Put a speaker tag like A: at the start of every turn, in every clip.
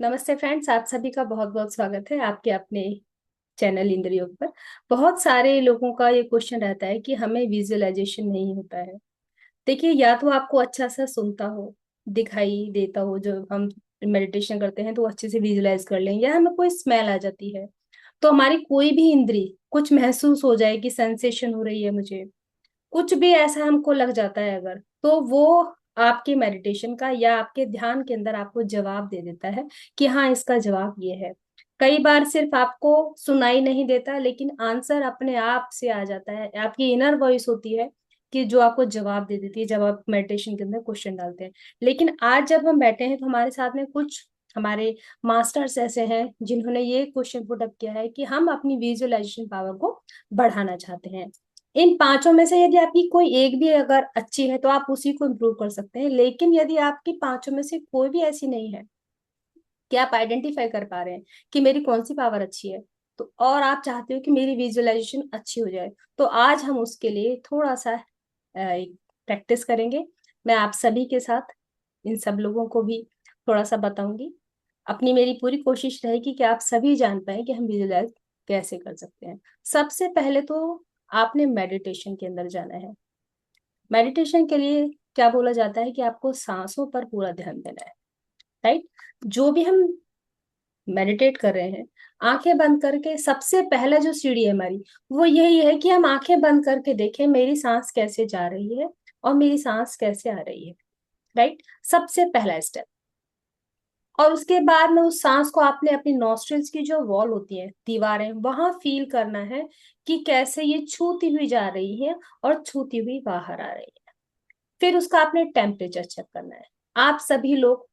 A: नमस्ते फ्रेंड्स, आप सभी का बहुत बहुत स्वागत है आपके अपने चैनल इंद्र योग पर। बहुत सारे लोगों का ये क्वेश्चन रहता है कि हमें विजुअलाइजेशन नहीं होता है। देखिए, या तो आपको अच्छा सा सुनता हो, दिखाई देता हो, जो हम मेडिटेशन करते हैं तो वो अच्छे से विजुअलाइज कर लें, या हमें कोई स्मेल आ जाती है, तो हमारी कोई भी इंद्री कुछ महसूस हो जाए कि सेंसेशन हो रही है मुझे, कुछ भी ऐसा हमको लग जाता है अगर, तो वो आपके मेडिटेशन का या आपके ध्यान के अंदर आपको जवाब दे देता है कि हाँ, इसका जवाब ये है। कई बार सिर्फ आपको सुनाई नहीं देता, लेकिन आंसर अपने आप से आ जाता है। आपकी इनर वॉइस होती है कि जो आपको जवाब दे देती है जब आप मेडिटेशन के अंदर क्वेश्चन डालते हैं। लेकिन आज जब हम बैठे हैं तो हमारे साथ में कुछ हमारे मास्टर्स ऐसे हैं जिन्होंने ये क्वेश्चन पुट अप किया है कि हम अपनी विजुअलाइजेशन पावर को बढ़ाना चाहते हैं। इन पांचों में से यदि आपकी कोई एक भी अगर अच्छी है तो आप उसी को इम्प्रूव कर सकते हैं, लेकिन यदि आपकी पांचों में से कोई भी ऐसी नहीं है कि आप आइडेंटिफाई कर पा रहे हैं कि मेरी कौन सी पावर अच्छी है, तो और आप चाहते हो कि मेरी विजुअलाइजेशन अच्छी हो जाए, तो आज हम उसके लिए थोड़ा सा प्रैक्टिस करेंगे। मैं आप सभी के साथ इन सब लोगों को भी थोड़ा सा बताऊंगी। अपनी मेरी पूरी कोशिश रहेगी कि आप सभी जान पाए कि हम विजुअलाइज कैसे कर सकते हैं। सबसे पहले तो आपने मेडिटेशन के अंदर जाना है। मेडिटेशन के लिए क्या बोला जाता है कि आपको सांसों पर पूरा ध्यान देना है। राइट। जो भी हम मेडिटेट कर रहे हैं, आंखें बंद करके सबसे पहला जो सीढ़ी है हमारी, वो यही है कि हम आंखें बंद करके देखें मेरी सांस कैसे जा रही है और मेरी सांस कैसे आ रही है। राइट। सबसे पहला स्टेप। और उसके बाद में उस सांस को आपने अपनी नॉस्ट्रिल्स की जो वॉल होती है, दीवारें, वहां फील करना है कि कैसे ये छूती हुई जा रही है और छूती हुई बाहर आ रही है। फिर उसका आपने टेम्परेचर चेक करना है। आप सभी लोग,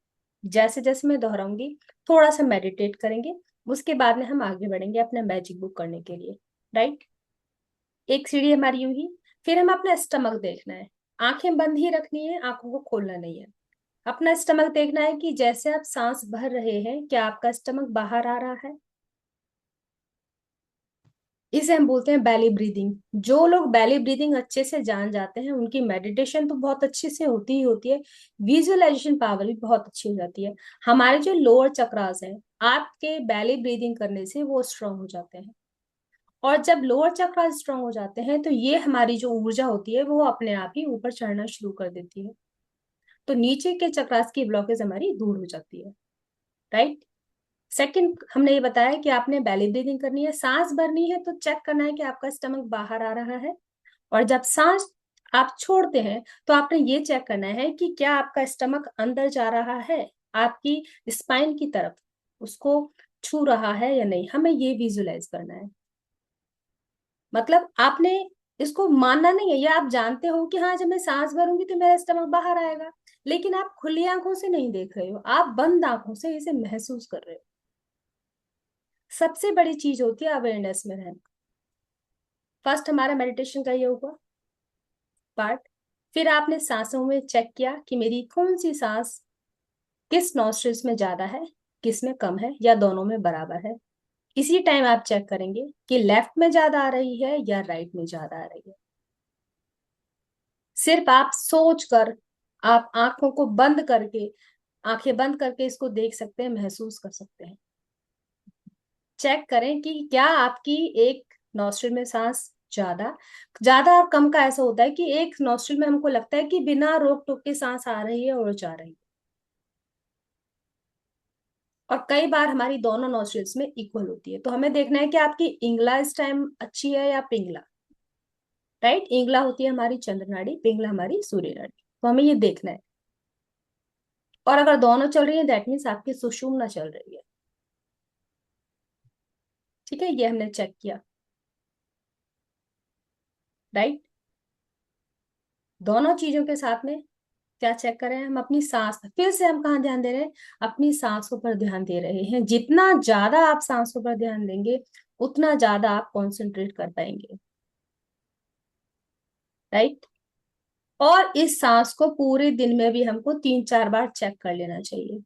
A: जैसे जैसे मैं दोहराऊंगी, थोड़ा सा मेडिटेट करेंगे। उसके बाद में हम आगे बढ़ेंगे अपना मैजिक बुक करने के लिए। राइट। एक सीढ़ी हमारी यूं ही। फिर हम अपना स्टमक देखना है। आंखें बंद ही रखनी है, आंखों को खोलना नहीं है। अपना स्टमक देखना है कि जैसे आप सांस भर रहे हैं, क्या आपका स्टमक बाहर आ रहा है। इसे हम बोलते हैं बैली ब्रीदिंग। जो लोग बैली ब्रीदिंग अच्छे से जान जाते हैं उनकी मेडिटेशन तो बहुत अच्छे से होती ही होती है, विजुअलाइजेशन पावर भी बहुत अच्छी हो जाती है। हमारे जो लोअर चक्रास हैं, आपके बैली ब्रीदिंग करने से वो स्ट्रांग हो जाते हैं। और जब लोअर चक्रा स्ट्रांग हो जाते हैं तो ये हमारी जो ऊर्जा होती है वो अपने आप ही ऊपर चढ़ना शुरू कर देती है। तो नीचे के चक्रास की ब्लॉकेज हमारी दूर हो जाती है। राइट। सेकंड, हमने ये बताया कि आपने बैली ब्रीदिंग करनी है, सांस भरनी है, तो चेक करना है कि आपका स्टमक बाहर आ रहा है। और जब सांस आप छोड़ते हैं तो आपने ये चेक करना है कि क्या आपका स्टमक अंदर जा रहा है, आपकी स्पाइन की तरफ, उसको छू रहा है या नहीं। हमें ये विजुलाइज करना है। मतलब आपने इसको मानना नहीं है, या आप जानते हो कि हाँ, जब मैं सांस भरूंगी तो मेरा स्टमक बाहर आएगा, लेकिन आप खुली आंखों से नहीं देख रहे हो, आप बंद आंखों से इसे महसूस कर रहे हो। सबसे बड़ी चीज होती है अवेयरनेस में रहना। फर्स्ट हमारा मेडिटेशन का ये हुआ पार्ट। फिर आपने सांसों में चेक किया कि मेरी कौन सी सांस किस नॉस्ट्रिल्स में ज्यादा है, किस में कम है, या दोनों में बराबर है। इसी टाइम आप चेक करेंगे कि लेफ्ट में ज्यादा आ रही है या राइट में ज्यादा आ रही है। सिर्फ आप सोच कर, आप आंखों को बंद करके, आंखें बंद करके इसको देख सकते हैं, महसूस कर सकते हैं। चेक करें कि क्या आपकी एक नॉस्ट्रिल में सांस ज्यादा, ज्यादा और कम का ऐसा होता है कि एक नॉस्ट्रिल में हमको लगता है कि बिना रोक टोक के सांस आ रही है और जा रही है, और कई बार हमारी दोनों नॉस्ट्रिल्स में इक्वल होती है। तो हमें देखना है कि आपकी इंगला इस टाइम अच्छी है या पिंगला। राइट। इंगला होती है हमारी चंद्र नाड़ी, पिंगला हमारी सूर्य नाड़ी। तो हमें ये देखना है। और अगर दोनों चल रही है दैट मीन्स आपकी सुषुम्ना चल रही है। ठीक है, ये हमने चेक किया। राइट। दोनों चीजों के साथ में क्या चेक करें हम, अपनी सांस। फिर से हम कहाँ ध्यान दे रहे हैं, अपनी सांसों पर ध्यान दे रहे हैं। जितना ज्यादा आप सांसों पर ध्यान देंगे उतना ज्यादा आप कॉन्सेंट्रेट कर पाएंगे। राइट। और इस सांस को पूरे दिन में भी हमको 3-4 बार चेक कर लेना चाहिए।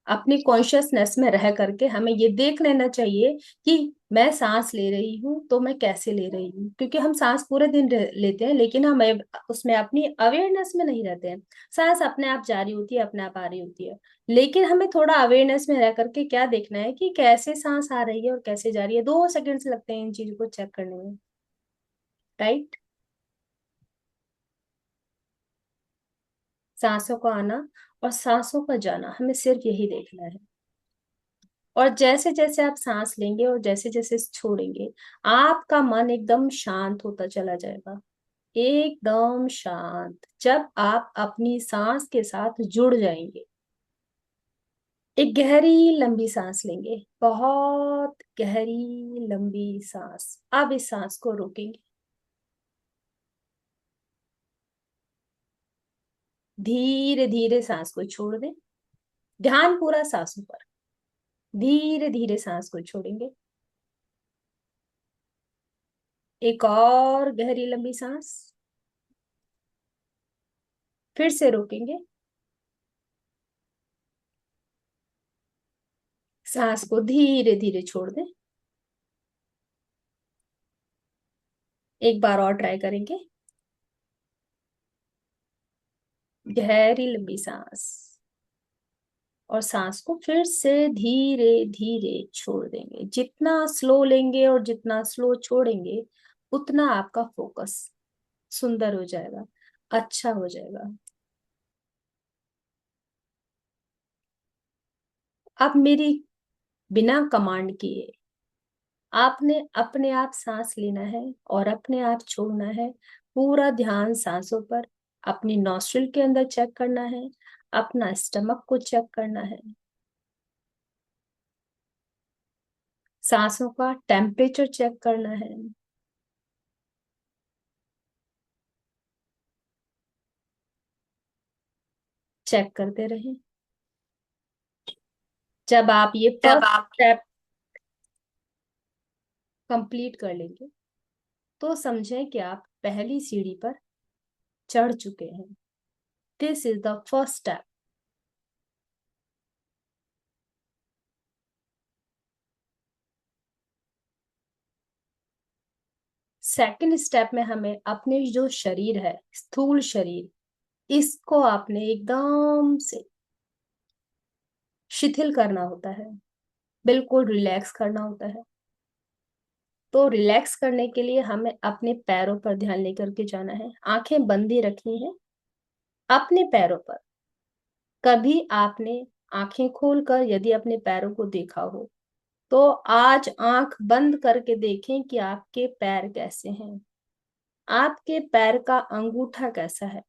A: अपनी कॉन्शियसनेस में रह करके हमें ये देख लेना चाहिए कि मैं सांस ले रही हूँ तो मैं कैसे ले रही हूँ, क्योंकि हम सांस पूरे दिन लेते हैं लेकिन हम उसमें अपनी अवेयरनेस में नहीं रहते हैं। सांस अपने आप जा रही होती है, अपने आप आ रही होती है, लेकिन हमें थोड़ा अवेयरनेस में रह करके क्या देखना है कि कैसे सांस आ रही है और कैसे जा रही है। 2 सेकंड्स लगते हैं इन चीजों को चेक करने में। राइट। सांसों का आना और सांसों का जाना हमें सिर्फ यही देखना है। और जैसे जैसे आप सांस लेंगे और जैसे जैसे छोड़ेंगे, आपका मन एकदम शांत होता चला जाएगा। एकदम शांत। जब आप अपनी सांस के साथ जुड़ जाएंगे, एक गहरी लंबी सांस लेंगे, बहुत गहरी लंबी सांस। अब इस सांस को रोकेंगे, धीरे धीरे सांस को छोड़ दें। ध्यान पूरा सांसों पर। धीरे धीरे सांस को छोड़ेंगे। एक और गहरी लंबी सांस। फिर से रोकेंगे। सांस को धीरे धीरे छोड़ दें। एक बार और ट्राई करेंगे। गहरी लंबी सांस। और सांस को फिर से धीरे धीरे छोड़ देंगे। जितना स्लो लेंगे और जितना स्लो छोड़ेंगे, उतना आपका फोकस सुंदर हो जाएगा, अच्छा हो जाएगा। अब मेरी बिना कमांड किए आपने अपने आप सांस लेना है और अपने आप छोड़ना है। पूरा ध्यान सांसों पर। अपनी नॉस्ट्रिल के अंदर चेक करना है, अपना स्टमक को चेक करना है, सांसों का टेम्परेचर चेक करना है। चेक करते रहें। जब आप ये
B: जब
A: फर्स्ट
B: आप
A: स्टेप कंप्लीट कर लेंगे, तो समझें कि आप पहली सीढ़ी पर चढ़ चुके हैं। This is the first step. Second step में हमें अपने जो शरीर है, स्थूल शरीर, इसको आपने एकदम से शिथिल करना होता है, बिल्कुल रिलैक्स करना होता है। तो रिलैक्स करने के लिए हमें अपने पैरों पर ध्यान लेकर के जाना है। आंखें बंद ही रखनी है अपने पैरों पर। कभी आपने आंखें खोलकर यदि अपने पैरों को देखा हो, तो आज आंख बंद करके देखें कि आपके पैर कैसे हैं। आपके पैर का अंगूठा कैसा है,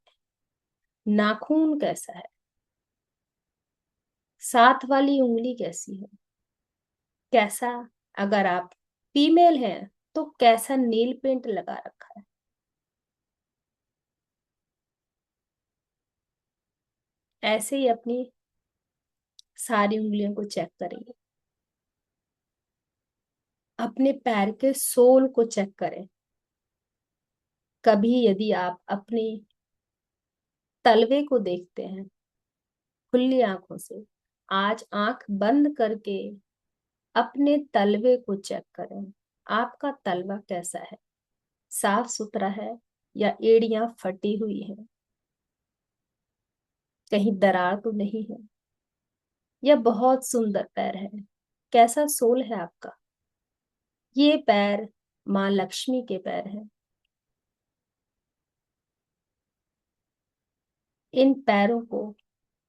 A: नाखून कैसा है, साथ वाली उंगली कैसी है, कैसा, अगर आप फीमेल हैं तो कैसा नेल पेंट लगा रखा है। ऐसे ही अपनी सारी उंगलियों को चेक करेंगे। अपने पैर के सोल को चेक करें। कभी यदि आप अपने तलवे को देखते हैं खुली आंखों से, आज आंख बंद करके अपने तलवे को चेक करें। आपका तलवा कैसा है, साफ सुथरा है या एड़ियां फटी हुई हैं, कहीं दरार तो नहीं है, या बहुत सुंदर पैर है। कैसा सोल है आपका। ये पैर माँ लक्ष्मी के पैर हैं। इन पैरों को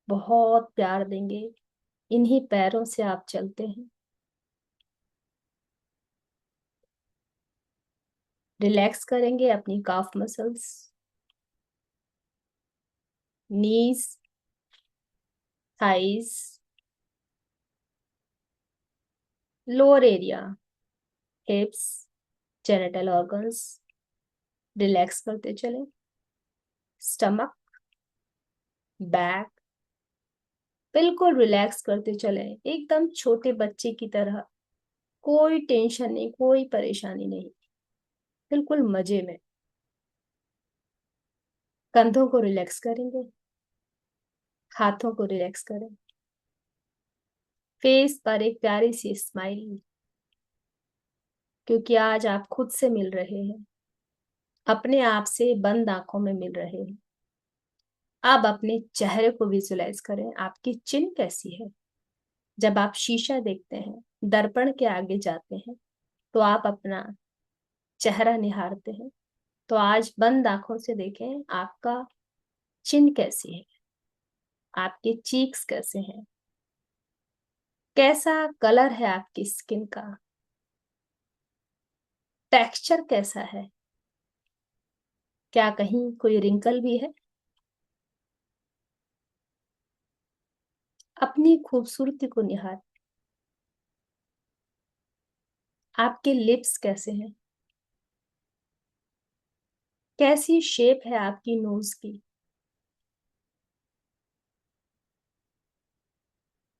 A: बहुत प्यार देंगे। इन्हीं पैरों से आप चलते हैं। रिलैक्स करेंगे अपनी calf muscles, knees, thighs, lower area, hips, genital organs. Relax करते चले। स्टमक, बैक, बिल्कुल रिलैक्स करते चले, एकदम छोटे बच्चे की तरह। कोई टेंशन नहीं, कोई परेशानी नहीं, बिल्कुल मजे में। कंधों को रिलैक्स करेंगे, हाथों को रिलैक्स करें। फेस पर एक प्यारी सी स्माइल, क्योंकि आज आप खुद से मिल रहे हैं, अपने आप से बंद आंखों में मिल रहे हैं। अब अपने चेहरे को विजुलाइज करें, आपकी चिन कैसी है। जब आप शीशा देखते हैं, दर्पण के आगे जाते हैं, तो आप अपना चेहरा निहारते हैं। तो आज बंद आंखों से देखें, आपका चिन कैसी है, आपके चीक्स कैसे हैं, कैसा कलर है आपकी स्किन का, टेक्सचर कैसा है, क्या कहीं कोई रिंकल भी है। अपनी खूबसूरती को निहार। आपके लिप्स कैसे हैं, कैसी शेप है आपकी नोज की,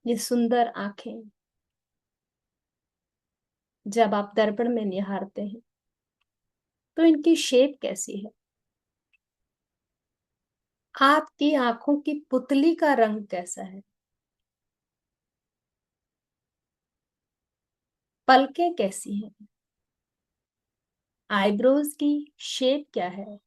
A: ये सुंदर आंखें जब आप दर्पण में निहारते हैं तो इनकी शेप कैसी है। आपकी आंखों की पुतली का रंग कैसा है, पलकें कैसी हैं, आईब्रोज की शेप क्या है।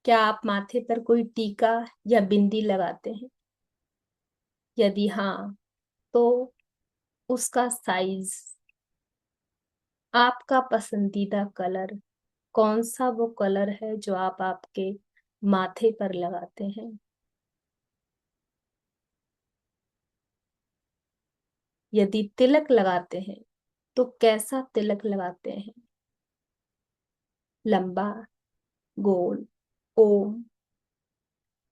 A: क्या आप माथे पर कोई टीका या बिंदी लगाते हैं, यदि हाँ तो उसका साइज, आपका पसंदीदा कलर कौन सा वो कलर है जो आप आपके माथे पर लगाते हैं। यदि तिलक लगाते हैं तो कैसा तिलक लगाते हैं, लंबा, गोल, ओम।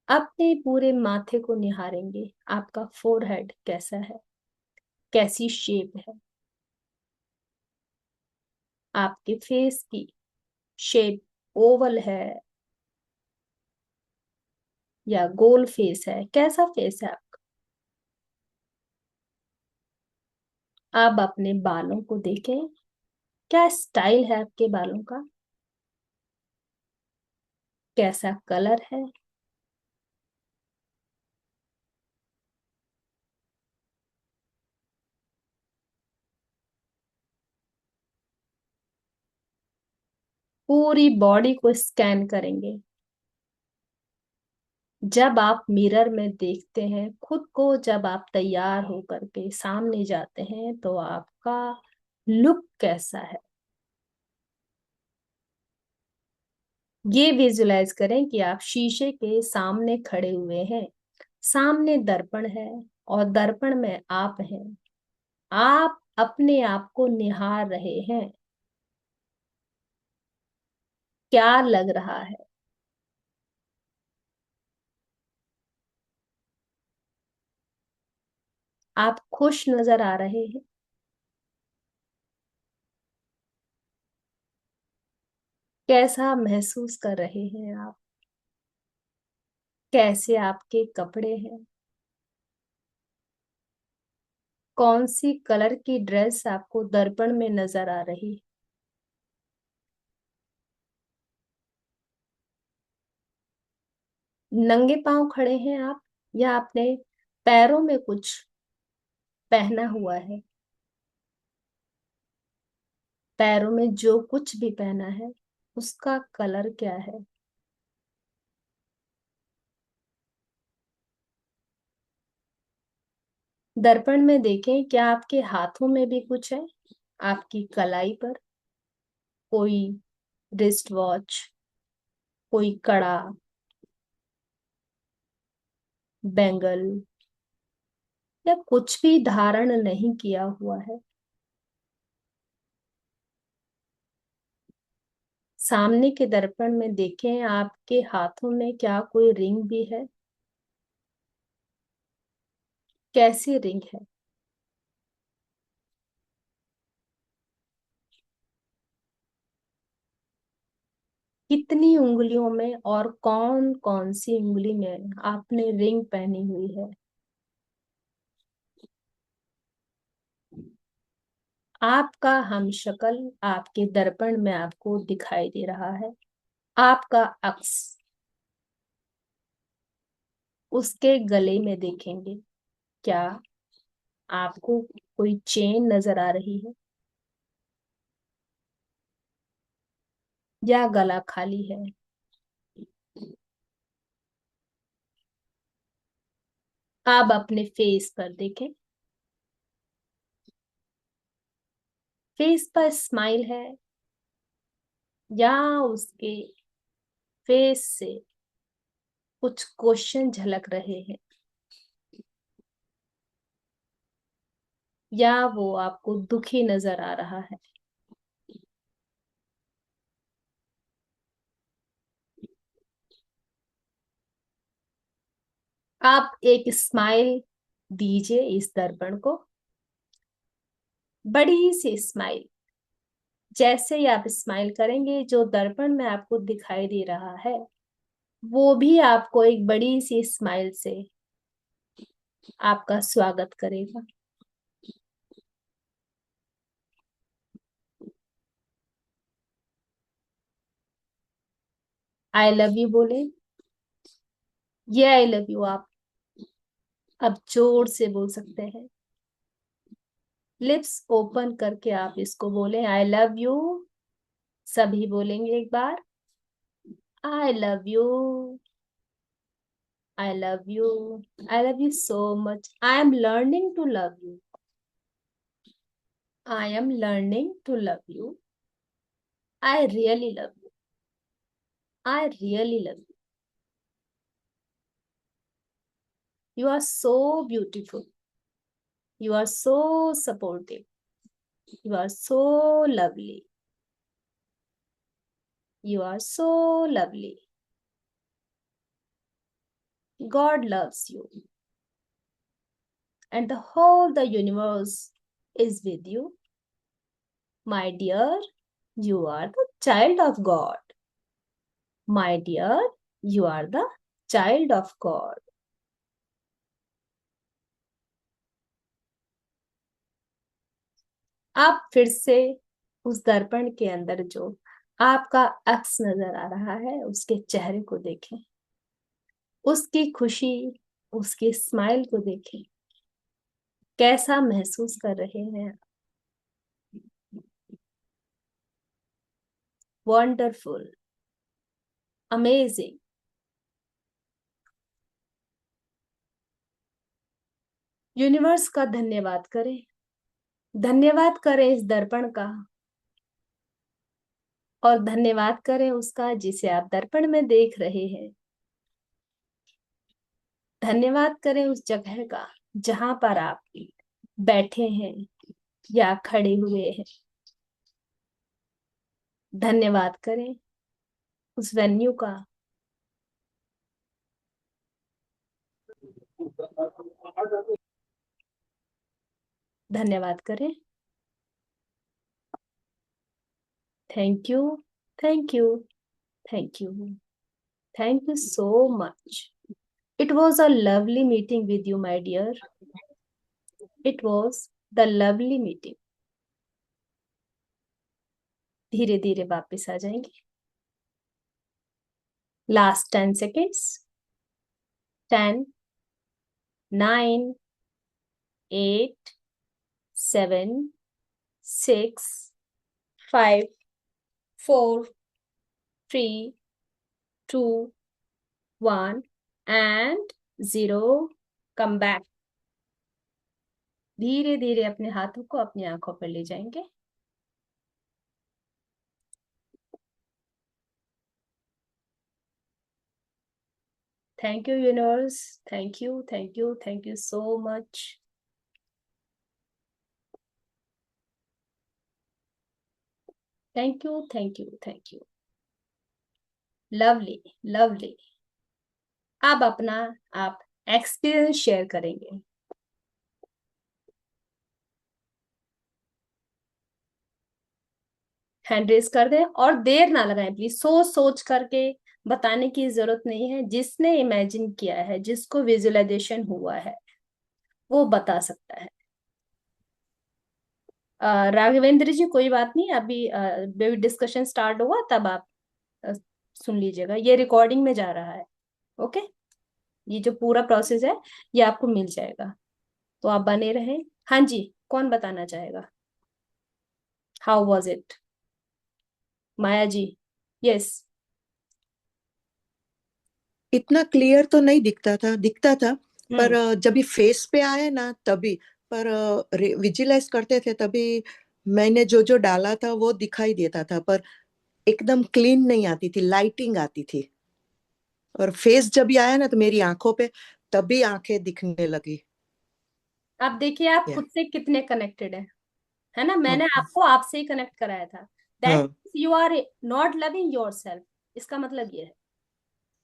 A: अपने पूरे माथे को निहारेंगे, आपका फोरहेड कैसा है, कैसी शेप है, आपके फेस की शेप ओवल है या गोल फेस है, कैसा फेस है आपका। आप अपने बालों को देखें, क्या स्टाइल है आपके बालों का, कैसा कलर है। पूरी बॉडी को स्कैन करेंगे। जब आप मिरर में देखते हैं खुद को, जब आप तैयार होकर के सामने जाते हैं तो आपका लुक कैसा है। ये विजुलाइज करें कि आप शीशे के सामने खड़े हुए हैं, सामने दर्पण है और दर्पण में आप हैं। आप अपने आप को निहार रहे हैं, क्या लग रहा है। आप खुश नजर आ रहे हैं, कैसा महसूस कर रहे हैं आप, कैसे आपके कपड़े हैं, कौन सी कलर की ड्रेस आपको दर्पण में नजर आ रही है। नंगे पांव खड़े हैं आप या आपने पैरों में कुछ पहना हुआ है। पैरों में जो कुछ भी पहना है उसका कलर क्या है। दर्पण में देखें, क्या आपके हाथों में भी कुछ है, आपकी कलाई पर कोई रिस्ट वॉच, कोई कड़ा, बैंगल या कुछ भी धारण नहीं किया हुआ है। सामने के दर्पण में देखें, आपके हाथों में क्या कोई रिंग भी है, कैसी रिंग है। कितनी उंगलियों में और कौन कौन सी उंगली में आपने रिंग पहनी हुई है। आपका हमशक्ल आपके दर्पण में आपको दिखाई दे रहा है, आपका अक्स उसके गले में देखेंगे। क्या आपको कोई चेन नजर आ रही है या गला खाली है? आप अपने फेस पर देखें। फेस पर स्माइल है या उसके फेस से कुछ क्वेश्चन झलक रहे हैं, या वो आपको दुखी नजर आ रहा है? आप एक स्माइल दीजिए इस दर्पण को, बड़ी सी स्माइल। जैसे ही आप स्माइल करेंगे, जो दर्पण में आपको दिखाई दे रहा है वो भी आपको एक बड़ी सी स्माइल से आपका स्वागत करेगा। आई लव यू बोले। ये आई लव यू आप अब जोर से बोल सकते हैं। लिप्स ओपन करके आप इसको बोले, आई लव यू। सभी बोलेंगे एक बार, I love you, I love you, I love you so much, I am learning to love you, I am learning to love you, I really love you, I really love you, you are so beautiful, you are so supportive, you are so lovely, you are so lovely, God loves you, and the whole the universe is with you, my dear. You are the child of God, my dear. You are the child of God. आप फिर से उस दर्पण के अंदर जो आपका अक्स नजर आ रहा है उसके चेहरे को देखें, उसकी खुशी, उसकी स्माइल को देखें। कैसा महसूस कर रहे हैं? Wonderful, amazing. यूनिवर्स का धन्यवाद करें, धन्यवाद करें इस दर्पण का, और धन्यवाद करें उसका जिसे आप दर्पण में देख रहे हैं। धन्यवाद करें उस जगह का जहां पर आप बैठे हैं या खड़े हुए हैं। धन्यवाद करें उस वेन्यू का। धन्यवाद करें। Thank you, thank you, thank you, thank you so much. It was a lovely meeting with you my dear. It was the lovely meeting. धीरे धीरे वापस आ जाएंगे। Last 10 seconds. 10, 9, 8, 7, 6, 5, 4, 3, 2, 1 and 0। Come back. धीरे धीरे अपने हाथों को अपनी आंखों पर ले जाएंगे। Thank you universe, thank you, thank you, thank you so much. Thank you, thank you, thank you. Lovely, lovely. अब अपना आप एक्सपीरियंस शेयर करेंगे। हैंड रेज कर दें और देर ना लगाएं प्लीज। सोच सोच करके बताने की जरूरत नहीं है। जिसने इमेजिन किया है, जिसको विजुअलाइजेशन हुआ है, वो बता सकता है। राघवेंद्र जी कोई बात नहीं, अभी बेबी डिस्कशन स्टार्ट हुआ तब आप अ, सुन लीजिएगा, ये रिकॉर्डिंग में जा रहा है। ओके। ये जो पूरा प्रोसेस है ये आपको मिल जाएगा, तो आप बने रहें। हाँ जी, कौन बताना चाहेगा? How was it? Maya ji. Yes.
B: इतना क्लियर तो नहीं दिखता था। पर
A: हम्म।
B: जब ये फेस पे आए ना तभी, पर विजुलाइज करते थे तभी मैंने जो जो डाला था वो दिखाई देता था, पर एकदम क्लीन नहीं आती थी, लाइटिंग आती थी। और फेस जब भी आया ना तो मेरी आंखों पे तभी आंखें दिखने लगी।
A: अब देखिए आप
B: या
A: खुद से कितने कनेक्टेड है ना? मैंने
B: ओके।
A: आपको आपसे ही कनेक्ट कराया था। दैट
B: हाँ
A: you are not loving yourself, इसका मतलब ये है,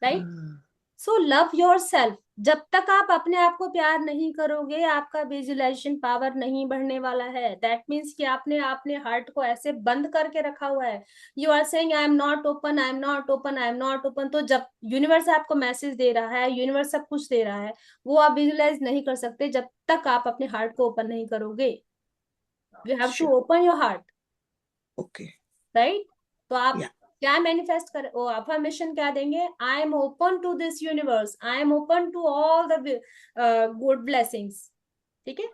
A: राइट?
B: हाँ।
A: So love yourself. जब तक आप अपने आप को प्यार नहीं करोगे, आपका विजुअलाइजेशन पावर नहीं बढ़ने वाला है। दैट मीन्स कि आपने अपने हार्ट को ऐसे बंद करके रखा हुआ है। You are saying I am not open, I am not open, I am not open. तो जब यूनिवर्स आपको मैसेज दे रहा है, यूनिवर्स सब कुछ दे रहा है, वो आप विजुअलाइज नहीं कर सकते जब तक आप अपने हार्ट को ओपन नहीं करोगे। You have to
B: sure.
A: Open your heart,
B: okay.
A: Right? तो आप
B: या
A: क्या मैनिफेस्ट कर, ओ अफर्मेशन क्या देंगे? I am open to this universe, I am open to all the good blessings. ठीक है?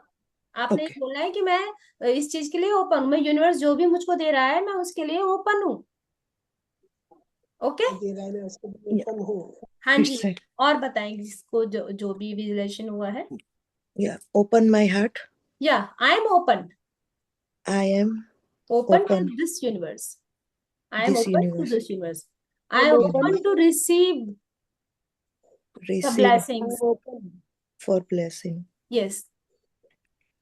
A: आपने ये
B: ओके।
A: बोलना है कि मैं इस चीज के लिए ओपन हूं, मैं यूनिवर्स जो भी मुझको दे रहा है मैं उसके लिए ओपन हूँ। ओके।
C: दे रहा है मैं उसको
B: या
C: ओपन हूँ।
A: हाँ
B: फिर
A: जी।
B: से।
A: और बताएंगे जिसको जो जो भी विजुलेशन हुआ है।
B: या ओपन माय हार्ट।
A: या I am open,
B: I am
A: open to
B: open
A: this universe, I am
B: this
A: open to
B: universe.
A: This universe, I am
C: open
A: open
B: universe
A: to receive the
B: receive
A: blessings.
C: Open.
B: For blessing.
A: Yes.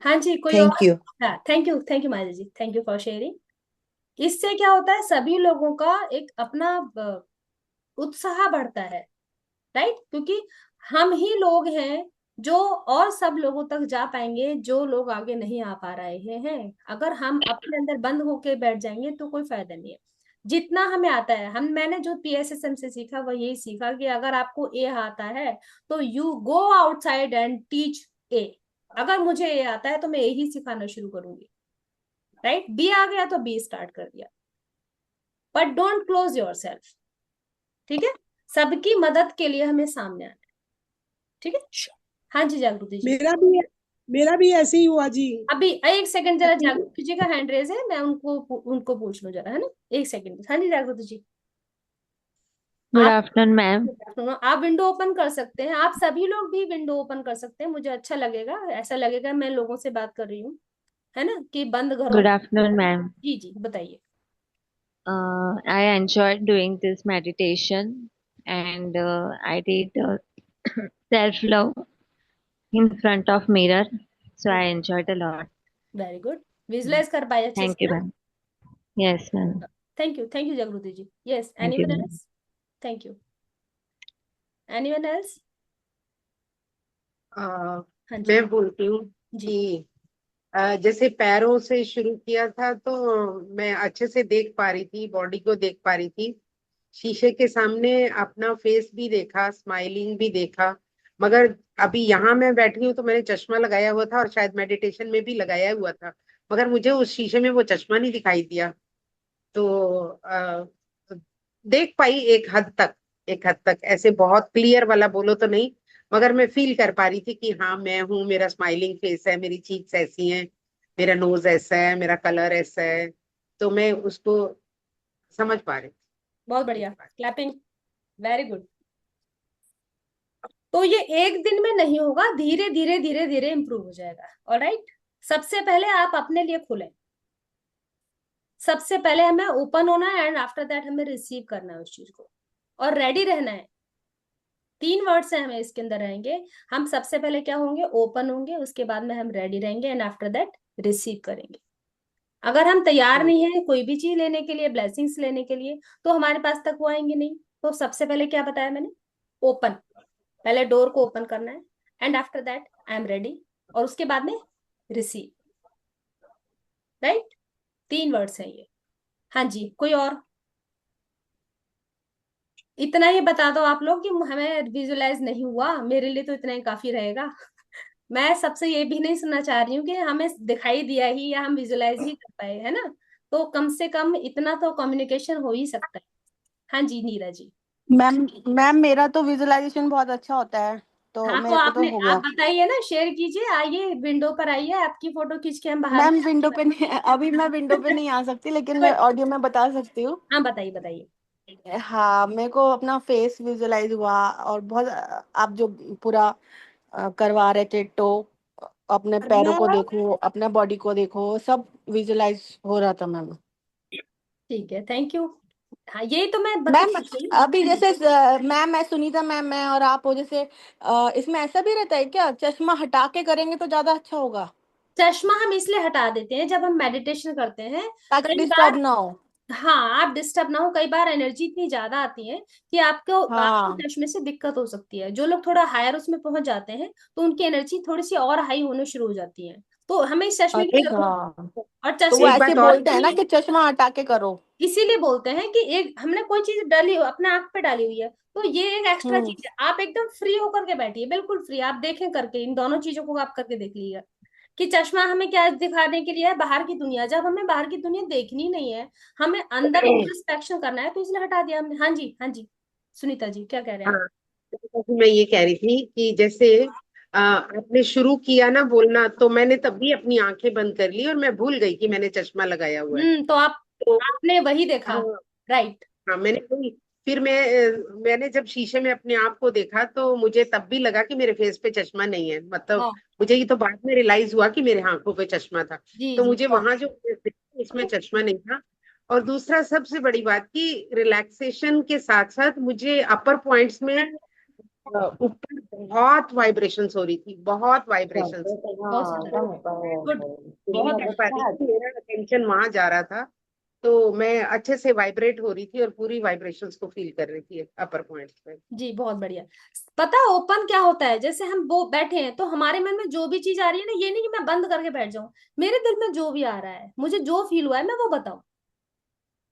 A: हाँ जी, कोई और?
B: Thank you.
A: हाँ, thank you Maya ji, thank you for sharing. इससे क्या होता है, सभी लोगों का एक अपना उत्साह बढ़ता है, राइट? क्योंकि हम ही लोग हैं जो और सब लोगों तक जा पाएंगे जो लोग आगे नहीं आ पा रहे हैं। अगर हम अपने अंदर बंद होके बैठ जाएंगे तो कोई फायदा नहीं है। जितना हमें आता है, हम मैंने जो पीएसएसएम से सीखा वो यही सीखा कि अगर आपको ए आता है तो you go outside and teach ए। अगर मुझे ए आता है तो मैं यही सिखाना शुरू करूंगी, राइट? बी आ गया तो बी स्टार्ट कर दिया, but don't close your self. ठीक है? सबकी मदद के लिए हमें सामने आना है। ठीक है? हाँ जी, जागृति जी।
C: मेरा भी मेरा भी ऐसे ही हुआ जी।
A: अभी एक सेकंड, जरा जागृति जी का हैंड रेज है, मैं उनको उनको पूछ लूं जरा, है ना? एक सेकंड। हाँ जी, जागृति जी।
D: गुड
A: आप
D: आफ्टरनून मैम।
A: सुनो, आप विंडो ओपन कर सकते हैं, आप सभी लोग भी विंडो ओपन कर सकते हैं। मुझे अच्छा लगेगा, ऐसा लगेगा मैं लोगों से बात कर रही हूँ, है ना? कि बंद घरों
D: गुड
A: में।
D: Afternoon ma'am.
A: जी जी, बताइए।
D: I enjoyed doing this meditation and I did self-love in front of mirror. So I enjoyed a lot.
A: Very good. Visualise कर पाए अच्छे
D: Thank
A: से
D: you
A: ना?
D: Ma'am. Yes ma'am.
A: Thank you Jagriti ji. Yes,
D: Thank you
A: anyone
D: ma'am.
A: Else? Thank you. Anyone else?
C: Ah,
A: हाँ जी।
C: मैं बोलती हूँ
A: जी।
C: कि जैसे पैरों से शुरू किया था तो मैं अच्छे से देख पा रही थी, बॉडी को देख पा रही थी, शीशे के सामने अपना फेस भी देखा, स्माइलिंग भी देखा। मगर अभी यहाँ मैं बैठी हूँ तो मैंने चश्मा लगाया हुआ था और शायद मेडिटेशन में भी लगाया हुआ था, मगर मुझे उस शीशे में वो चश्मा नहीं दिखाई दिया। तो देख पाई एक हद तक ऐसे बहुत क्लियर वाला बोलो तो नहीं, मगर मैं फील कर पा रही थी कि हाँ मैं हूँ, मेरा स्माइलिंग फेस है, मेरी चीक्स ऐसी हैं, मेरा नोज ऐसा है, मेरा कलर ऐसा है। तो मैं उसको समझ पा रही
A: बहुत
C: थी।
A: बढ़िया, क्लैपिंग। Very good. तो ये एक दिन में नहीं होगा, धीरे धीरे धीरे धीरे इंप्रूव हो जाएगा। ऑलराइट? सबसे पहले आप अपने लिए खुलें, सबसे पहले हमें ओपन होना है एंड आफ्टर दैट हमें रिसीव करना है उस चीज को, और रेडी रहना है। 3 वर्ड्स हैं हमें इसके अंदर रहेंगे। हम सबसे पहले क्या होंगे? ओपन होंगे, उसके बाद में हम रेडी रहेंगे एंड आफ्टर दैट रिसीव करेंगे। अगर हम तैयार
C: हम्म।
A: नहीं है कोई भी चीज लेने के लिए, ब्लेसिंग्स लेने के लिए, तो हमारे पास तक वो आएंगे नहीं। तो सबसे पहले क्या बताया मैंने? ओपन। पहले डोर को ओपन करना है and after that I am ready, और उसके बाद में रिसीव। राइट? 3 वर्ड्स हैं ये। हाँ जी, कोई और? इतना ही बता दो आप लोग कि हमें विजुलाइज नहीं हुआ, मेरे लिए तो इतना ही काफी रहेगा। मैं सबसे ये भी नहीं सुनना चाह रही हूँ कि हमें दिखाई दिया ही या हम विजुलाइज ही कर पाए, है ना? तो कम से कम इतना तो कम्युनिकेशन हो ही सकता है। हाँ जी, नीरा जी।
E: मैम मैम मेरा तो विजुअलाइजेशन बहुत अच्छा होता है। तो
A: हाँ, तो
E: मेरे को तो
A: आपने,
E: हो
A: आप
E: गया।
A: बताइए ना, शेयर कीजिए, आइए विंडो पर आइए, आपकी फोटो खींच के हम बाहर में।
E: मैम विंडो पे नहीं, अभी मैं विंडो पे नहीं आ सकती, लेकिन मैं ऑडियो में बता सकती हूँ।
A: हाँ, बताइए बताइए।
E: हाँ, मेरे को अपना फेस विजुलाइज हुआ, और बहुत आप जो पूरा करवा रहे थे, तो अपने पैरों को देखो, अपने बॉडी को देखो, सब विजुलाइज हो रहा था मैम।
A: ठीक है, थैंक यू। हाँ, यही तो मैं बता
E: मैम
A: रही हूँ।
E: अभी जैसे मैम, मैं सुनीता मैम, मैं और आप हो जैसे, इसमें ऐसा भी रहता है क्या, चश्मा हटा के करेंगे तो ज्यादा अच्छा होगा,
A: चश्मा हम इसलिए हटा देते हैं जब हम मेडिटेशन करते हैं।
E: ताकि
A: कई
E: डिस्टर्ब
A: बार,
E: ना हो?
A: हाँ, आप डिस्टर्ब ना हो, कई बार एनर्जी इतनी ज्यादा आती है कि आपको
E: हाँ।
A: चश्मे से दिक्कत हो सकती है। जो लोग थोड़ा हायर उसमें पहुंच जाते हैं तो उनकी एनर्जी थोड़ी सी और हाई होने शुरू हो जाती है, तो हमें इस चश्मे की
C: एक
A: जरूरत
E: हाँ,
A: है। और
E: तो वो
A: चश्मे
C: एक
E: ऐसे
C: बात और
E: बोलते हैं ना कि चश्मा हटा के करो।
A: इसीलिए बोलते हैं कि एक हमने कोई चीज डाली अपने आंख पे डाली हुई है, तो ये एक एक्स्ट्रा
E: हम्म।
A: चीज है। आप एकदम फ्री होकर के बैठिए, बिल्कुल फ्री, आप देखें करके, इन दोनों चीजों को आप करके देख लीजिए कि चश्मा हमें क्या दिखाने के लिए है, बाहर की दुनिया। जब हमें बाहर की दुनिया देखनी नहीं है, हमें अंदर इंट्रोस्पेक्शन करना है, तो इसलिए हटा दिया हमने। हाँ जी, हाँ जी, सुनीता जी क्या कह रहे हैं आप?
C: हाँ, तो मैं ये कह रही थी कि जैसे आपने शुरू किया ना बोलना, तो मैंने तब भी अपनी आंखें बंद कर ली और मैं भूल गई कि मैंने चश्मा लगाया हुआ है।
A: तो
C: तो
A: आपने वही देखा,
C: हाँ,
A: राइट?
C: हाँ, मैंने वही, फिर मैंने जब शीशे में अपने आप को देखा तो मुझे तब भी लगा कि मेरे फेस पे चश्मा नहीं है, मतलब
A: हाँ,
C: मुझे ये तो बाद में रियलाइज हुआ कि मेरे आंखों पे चश्मा था।
A: जी
C: तो
A: जी।
C: मुझे वहां जो face दिखा, उसमें चश्मा नहीं था। और दूसरा सबसे बड़ी बात कि रिलैक्सेशन के साथ साथ मुझे अपर पॉइंट्स में ऊपर बहुत वाइब्रेशंस हो रही थी, बहुत वाइब्रेशंस।
A: बहुत सुंदर, गुड, बहुत
C: हो पा रही
A: बढ़िया।
C: थी, मेरा अटेंशन वहां जा रहा था। तो मैं अच्छे से वाइब्रेट हो रही थी और पूरी वाइब्रेशंस को फील कर रही थी अपर पॉइंट्स पे।
A: जी, बहुत बढ़िया। पता है ओपन क्या होता है? जैसे हम वो बैठे हैं तो हमारे मन में जो भी चीज आ रही है ना, ये नहीं कि मैं बंद करके बैठ जाऊं, मेरे दिल में जो भी आ रहा है, मुझे जो फील हुआ है, मैं वो बताऊं।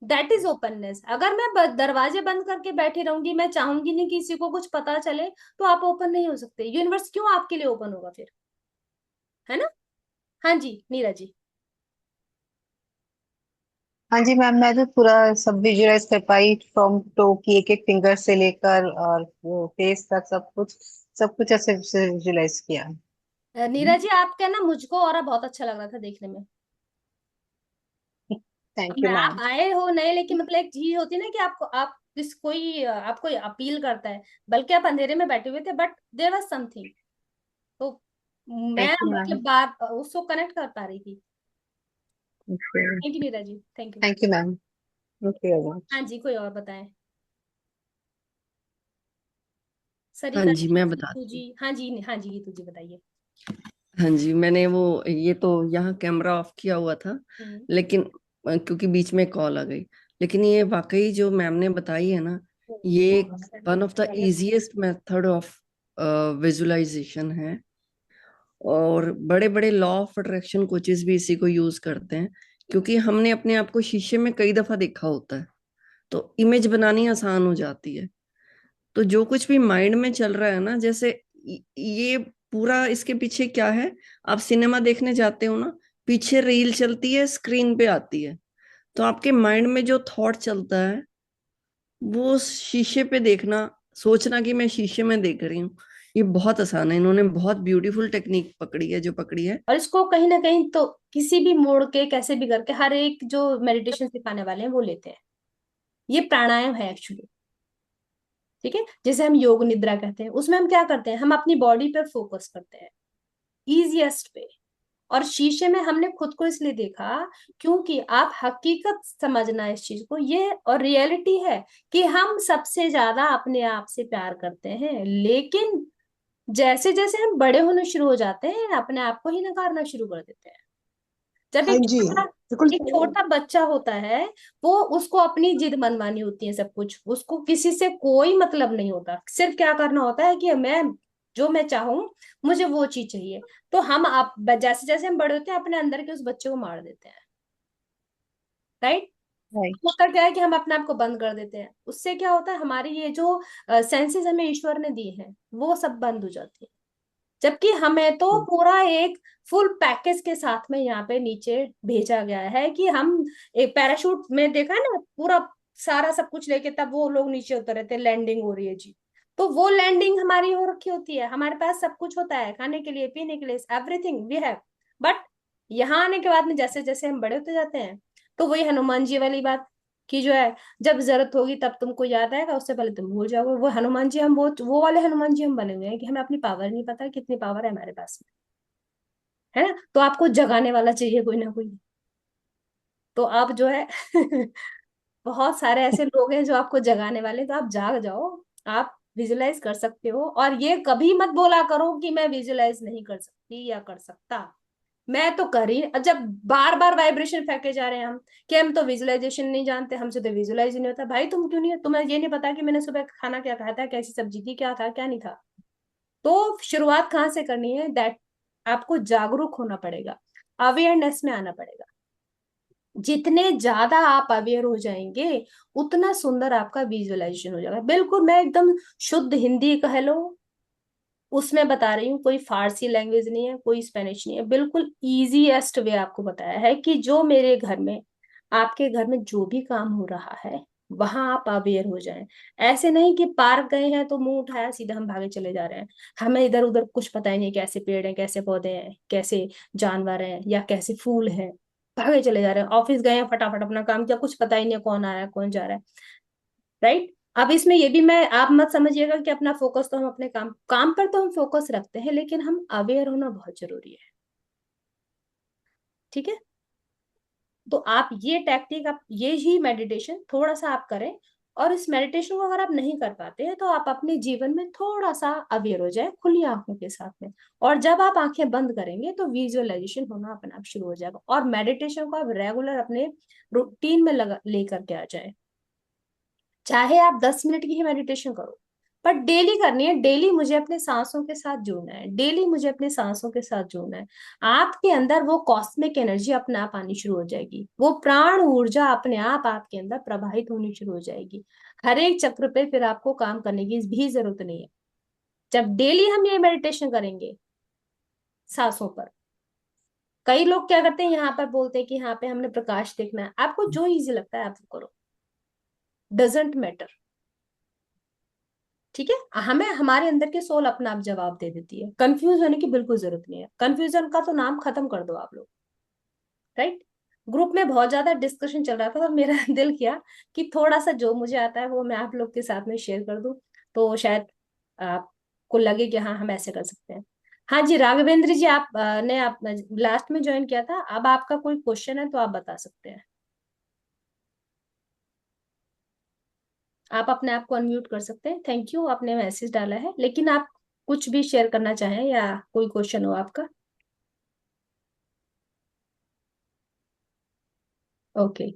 A: That is openness. अगर मैं दरवाजे बंद करके बैठी रहूंगी, मैं चाहूंगी नहीं किसी को कुछ पता चले, तो आप ओपन नहीं हो सकते। यूनिवर्स क्यों आपके लिए ओपन होगा फिर? है ना? हाँ जी, नीरा जी।
F: हाँ जी मैम, मैं तो पूरा सब विजुअलाइज कर पाई, फ्रॉम टो की एक एक फिंगर से लेकर और वो फेस तक, सब कुछ ऐसे विजुअलाइज किया।
A: नीरा जी, आपका ना मुझको और बहुत अच्छा लग रहा था देखने में।
F: थैंक यू
A: मैं, आप
F: मैम।
A: आए हो नए, लेकिन मतलब एक चीज होती है ना कि आपको, आप किस कोई आपको अपील करता है, बल्कि आप अंधेरे में बैठे हुए थे, बट देयर वाज समथिंग। तो मैं
F: थैंक यू मैम।
A: मतलब बात उसको कनेक्ट कर पा रही थी। Thank you Neera ji, thank you.
F: Thank you ma'am. Thank you very
A: हाँ
F: मच।
A: जी, कोई और बताएं?
G: हाँ
A: सरिता
G: जी,
A: जी,
G: मैं
A: गीतू
G: बताती
A: जी,
G: हूँ।
A: हाँ जी, हाँ जी, गीतू जी बताइए।
G: हाँ जी, मैंने वो, ये तो यहाँ कैमरा ऑफ किया हुआ था,
A: हम्म।
G: लेकिन क्योंकि बीच में कॉल आ गई। लेकिन ये वाकई जो मैम ने बताई है ना, ये one of the easiest method of visualization है। और बड़े बड़े लॉ ऑफ अट्रैक्शन कोचेस भी इसी को यूज करते हैं, क्योंकि हमने अपने आप को शीशे में कई दफा देखा होता है, तो इमेज बनानी आसान हो जाती है। तो जो कुछ भी माइंड में चल रहा है ना, जैसे ये पूरा, इसके पीछे क्या है, आप सिनेमा देखने जाते हो ना, पीछे रील चलती है, स्क्रीन पे आती है, तो आपके माइंड में जो थॉट चलता है, वो शीशे पे देखना, सोचना कि मैं शीशे में देख रही हूँ, ये बहुत आसान है। इन्होंने बहुत ब्यूटीफुल टेक्निक पकड़ी है, जो पकड़ी है।
A: और इसको कहीं ना कहीं तो किसी भी मोड़ के, कैसे भी करके, हर एक जो मेडिटेशन सिखाने वाले हैं वो लेते हैं। ये प्राणायाम है एक्चुअली। ठीक है, जैसे हम योग निद्रा कहते हैं, उसमें हम क्या करते हैं, हम अपनी बॉडी पर फोकस करते हैं, इजिएस्ट पे। और शीशे में हमने खुद को इसलिए देखा क्योंकि आप हकीकत समझना इस चीज को, ये और रियलिटी है कि हम सबसे ज्यादा अपने आप से प्यार करते हैं, लेकिन जैसे जैसे हम बड़े होने शुरू हो जाते हैं, अपने आप को ही नकारना शुरू कर देते हैं। जब
B: हाँ जी, बिल्कुल
A: एक
B: सही।
A: छोटा बच्चा होता है, वो, उसको अपनी जिद मनवानी होती है, सब कुछ, उसको किसी से कोई मतलब नहीं होता, सिर्फ क्या करना होता है कि मैं, जो मैं चाहूं, मुझे वो चीज चाहिए। तो हम आप जैसे जैसे हम बड़े होते हैं, अपने अंदर के उस बच्चे को मार देते हैं, राइट?
F: राइट।
A: होता क्या है कि हम अपने आप को बंद कर देते हैं, उससे क्या होता है, हमारी ये जो सेंसेस हमें ईश्वर ने दी है, वो सब बंद हो जाती है। जबकि हमें तो पूरा एक फुल पैकेज के साथ में यहाँ पे नीचे भेजा गया है कि हम, एक पैराशूट में देखा है ना, पूरा सारा सब कुछ लेके तब वो लोग नीचे उतर रहे थे, लैंडिंग हो रही है जी। तो वो लैंडिंग हमारी हो रखी होती है, हमारे पास सब कुछ होता है, खाने के लिए, पीने के लिए, एवरीथिंग वी हैव। बट यहाँ आने के बाद में जैसे जैसे हम बड़े होते जाते हैं, तो वही हनुमान जी वाली बात की जो है, जब जरूरत होगी तब तुमको याद आएगा, उससे पहले तुम भूल जाओगे। वो हनुमान जी हम वो वाले हनुमान जी हम बने हुए हैं कि हमें अपनी पावर नहीं पता कितनी पावर है हमारे पास में, है ना। तो आपको जगाने वाला चाहिए कोई ना कोई। तो आप जो है बहुत सारे ऐसे लोग हैं जो आपको जगाने वाले, तो आप जाग जाओ। आप विजुलाइज कर सकते हो, और ये कभी मत बोला करो कि मैं विजुलाइज नहीं कर सकती या कर सकता। मैं तो कर ही, जब बार बार वाइब्रेशन फेंके जा रहे हैं हम कि हम तो विजुलाइजेशन नहीं जानते, हमसे तो विजुलाइज नहीं होता। भाई तुम क्यों नहीं, तुम्हें ये नहीं पता कि मैंने सुबह खाना क्या खाया था, कैसी सब्जी थी, क्या था क्या नहीं था। तो शुरुआत कहाँ से करनी है, दैट आपको जागरूक होना पड़ेगा, अवेयरनेस में आना पड़ेगा। जितने ज्यादा आप अवेयर हो जाएंगे, उतना सुंदर आपका विजुअलाइजेशन हो जाएगा। बिल्कुल मैं एकदम शुद्ध हिंदी कह लो उसमें बता रही हूँ, कोई फारसी लैंग्वेज नहीं है, कोई स्पेनिश नहीं है, बिल्कुल इजीएस्ट वे आपको बताया है कि जो मेरे घर में, आपके घर में जो भी काम हो रहा है, वहां आप अवेयर हो जाएं। ऐसे नहीं कि पार्क गए हैं तो मुंह उठाया सीधा हम भागे चले जा रहे हैं, हमें इधर उधर कुछ पता ही नहीं, कैसे पेड़ हैं, कैसे पौधे हैं, कैसे जानवर हैं, या कैसे फूल हैं, भागे चले जा रहे हैं। ऑफिस गए हैं, फटाफट अपना काम किया, कुछ पता ही नहीं है कौन आ रहा है कौन जा रहा है, राइट। अब इसमें ये भी मैं, आप मत समझिएगा कि अपना फोकस तो हम अपने काम काम पर तो हम फोकस रखते हैं, लेकिन हम अवेयर होना बहुत जरूरी है, ठीक है। तो आप ये टेक्निक, आप ये ही मेडिटेशन थोड़ा सा आप करें, और इस मेडिटेशन को अगर आप नहीं कर पाते हैं तो आप अपने जीवन में थोड़ा सा अवेयर हो जाए खुली आंखों के साथ में। और जब आप आंखें बंद करेंगे तो विजुअलाइजेशन होना अपने आप शुरू हो जाएगा, और मेडिटेशन को आप रेगुलर अपने रूटीन में लगा लेकर के आ जाए। चाहे आप 10 मिनट की ही मेडिटेशन करो, पर डेली करनी है। डेली मुझे अपने सांसों के साथ जुड़ना है, डेली मुझे अपने सांसों के साथ जुड़ना है। आपके अंदर वो कॉस्मिक एनर्जी अपने आप आनी शुरू हो जाएगी, वो प्राण ऊर्जा अपने आप आपके अंदर प्रवाहित होनी शुरू हो जाएगी। हर एक चक्र पे फिर आपको काम करने की भी जरूरत नहीं है। जब डेली हम ये मेडिटेशन करेंगे सांसों पर, कई लोग क्या करते हैं, यहाँ पर बोलते हैं कि यहाँ पे हमने प्रकाश देखना है, आपको जो इजी लगता है आप वो करो, डजेंट मैटर, ठीक है। हमें हमारे अंदर के सोल अपना आप जवाब दे देती है, कंफ्यूज होने की बिल्कुल जरूरत नहीं है। कंफ्यूजन का तो नाम खत्म कर दो आप लोग, राइट। ग्रुप में बहुत ज्यादा डिस्कशन चल रहा था, तो मेरा दिल किया कि थोड़ा सा जो मुझे आता है वो मैं आप लोग के साथ में शेयर कर दूं, तो शायद आपको लगे कि हाँ हम ऐसे कर सकते हैं। हाँ जी राघवेंद्र जी, आप ने आप लास्ट में ज्वाइन किया था, अब आपका कोई क्वेश्चन है तो आप बता सकते हैं। आप अपने आप को अनम्यूट कर सकते हैं। थैंक यू, आपने मैसेज डाला है, लेकिन आप कुछ भी शेयर करना चाहें या कोई क्वेश्चन हो आपका। ओके,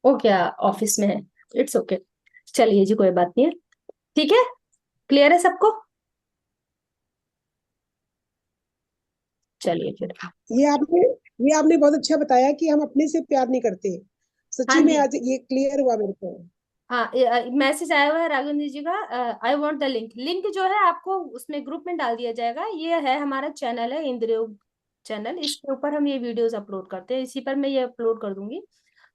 A: ओके, ऑफिस में है, इट्स ओके। चलिए जी, कोई बात नहीं है, ठीक है, क्लियर है सबको। चलिए फिर।
H: ये आपने ये आपने बहुत अच्छा बताया कि हम अपने से प्यार नहीं करते।
A: हाँ
H: सच्ची में
A: जी,
H: आज ये क्लियर हुआ मेरे को।
A: हाँ मैसेज आया हुआ है राघवेंद्र जी का, I want the link. Link जो है आपको उसमें ग्रुप में डाल दिया जाएगा। ये है हमारा चैनल है इंद्रयोग चैनल, इसके ऊपर हम ये वीडियोस अपलोड करते हैं, इसी पर मैं ये अपलोड कर दूंगी।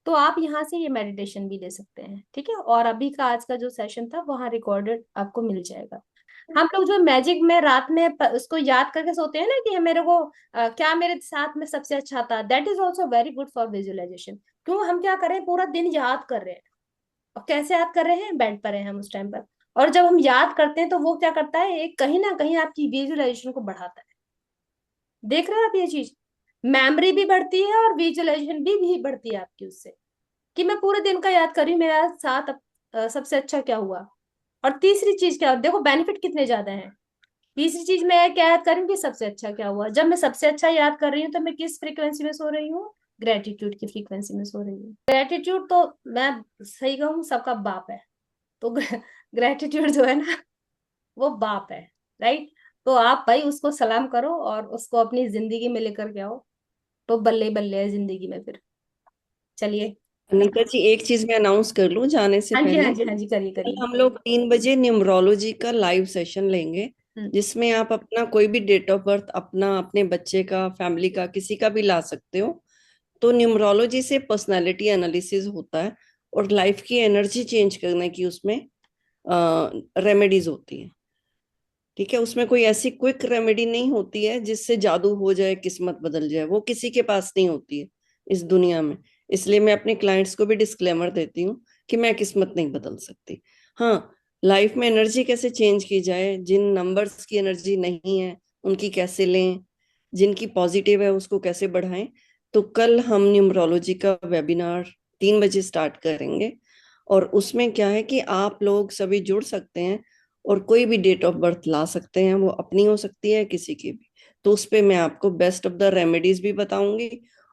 A: तो आप यहाँ से ये मेडिटेशन भी ले सकते हैं, ठीक है। और अभी का आज का जो सेशन था वहाँ रिकॉर्डेड आपको मिल जाएगा। हम लोग जो मैजिक में रात में उसको याद करके सोते हैं ना कि मेरे को क्या मेरे साथ में सबसे अच्छा था, that is also very good for visualization. क्यों, हम क्या कर रहे हैं, पूरा दिन याद कर रहे हैं। और कैसे याद कर रहे हैं, बेड पर हैं हम उस टाइम पर, और जब हम याद करते हैं तो वो क्या करता है, एक कहीं ना कहीं आपकी विजुअलाइजेशन को बढ़ाता है। देख रहे हैं आप ये चीज, मेमोरी भी बढ़ती है और विजुअलाइजेशन भी बढ़ती है आपकी उससे, कि मैं पूरे दिन का याद कर रही हूँ मेरा साथ सबसे अच्छा क्या हुआ। और तीसरी चीज क्या, देखो बेनिफिट कितने ज्यादा हैं। तीसरी चीज मैं क्या याद कर रही हूँ कि सबसे अच्छा क्या हुआ। जब मैं सबसे अच्छा याद कर रही हूँ तो मैं किस फ्रीक्वेंसी में सो रही हूँ, ग्रेटिट्यूड की फ्रीक्वेंसी में सो रही हूँ। ग्रेटिट्यूड तो मैं सही कहूँ सबका बाप है, तो ग्रेटिट्यूड जो है ना वो बाप है, राइट। तो आप भाई उसको सलाम करो और उसको अपनी जिंदगी में लेकर के आओ, तो बल्ले बल्ले है जिंदगी में फिर। चलिए।
G: अनीता जी, एक चीज मैं अनाउंस कर लूं जाने से
A: हाँ जी, हाँ
G: पहले।
A: जी, हाँ जी, करिए
G: कल
A: करिए।
G: हम लोग 3 बजे न्यूमरोलॉजी का लाइव सेशन लेंगे,
A: हम्म।
G: जिसमें आप अपना कोई भी डेट ऑफ बर्थ, अपना, अपने बच्चे का, फैमिली का, किसी का भी ला सकते हो। तो न्यूमरोलॉजी से पर्सनालिटी एनालिसिस होता है और लाइफ की एनर्जी चेंज करने की उसमें रेमेडीज होती हैं। ठीक है, उसमें कोई ऐसी क्विक रेमेडी नहीं होती है जिससे जादू हो जाए, किस्मत बदल जाए, वो किसी के पास नहीं होती है इस दुनिया में। इसलिए मैं अपने क्लाइंट्स को भी डिस्क्लेमर देती हूँ कि मैं किस्मत नहीं बदल सकती। हाँ, लाइफ में एनर्जी कैसे चेंज की जाए, जिन नंबर्स की एनर्जी नहीं है उनकी कैसे लें, जिनकी पॉजिटिव है उसको कैसे बढ़ाएं। तो कल हम न्यूमरोलॉजी का वेबिनार 3 बजे स्टार्ट करेंगे, और उसमें क्या है कि आप लोग सभी जुड़ सकते हैं और कोई भी डेट ऑफ बर्थ ला सकते हैं, वो अपनी हो सकती है किसी की भी। तो उस पे मैं आपको बेस्ट ऑफ द रेमेडीज भी बताऊंगी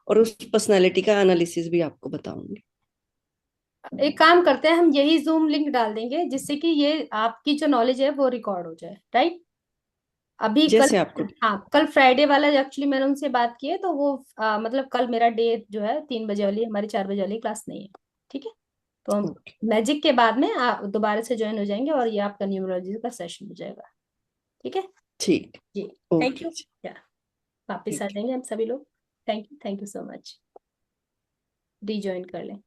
G: और उस पर्सनालिटी का एनालिसिस भी आपको बताऊंगी।
A: एक काम करते हैं, हम यही जूम लिंक डाल देंगे जिससे कि ये आपकी जो नॉलेज है वो रिकॉर्ड हो जाए, राइट? अभी कल,
G: जैसे आपको।
A: हाँ कल फ्राइडे वाला एक्चुअली मैंने उनसे बात की है, तो वो मतलब कल मेरा डे जो है 3 बजे वाली, हमारी 4 बजे वाली क्लास नहीं है। ठीक है, तो हम
G: ओके।
A: मैजिक के बाद में आप दोबारा से ज्वाइन हो जाएंगे और ये आपका न्यूमरोलॉजी का सेशन हो जाएगा। ठीक है
G: ठीक।
A: जी। Thank
G: okay
A: you.
G: जी।
A: या वापिस आ
G: ठीक।
A: जाएंगे हम सभी लोग। Thank you, thank you so much. Rejoin कर लें।